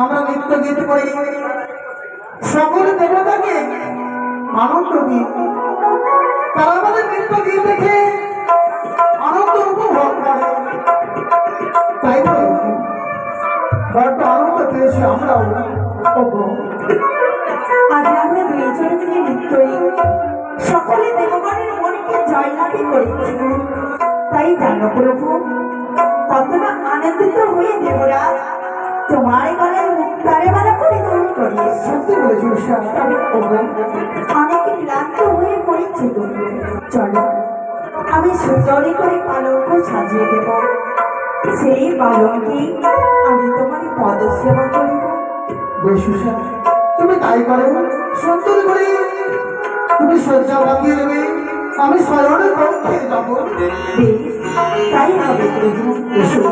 আমরা নৃত্য গীত করি, সকল দেবতাকে আনন্দ দিই, তারা আমাদের নৃত্য গীত দেখে আনন্দ উপভোগ করে। তাই বড্ড আনন্দ পেয়েছি আমরাও। আজ আমরা দুইজনে মিলে নৃত্যই সকলে দেবগণের মনকে জয়লাভই করেছি। তাই জানো প্রভু, কতটা আনন্দিত হয়ে দেবরা তোমার গলায় মুক্তারে মালা পরিধান করিয়ে। সত্যি বলেছি উষা। তবে অনেক ক্লান্ত হয়ে পড়েছে তুমি, চলো আমি সুন্দরী করে পালঙ্ক সাজিয়ে দেব, সেই পালঙ্কে আমি তোমার পদসেবা করিব। বেশ উষা, তুমি তাই করো। সুন্দর করে তুমি শয্যা বাঁধিয়ে দেবে, আমি শয়নের কক্ষে যাবো। বেশ, তাই হবে প্রভু। এসো।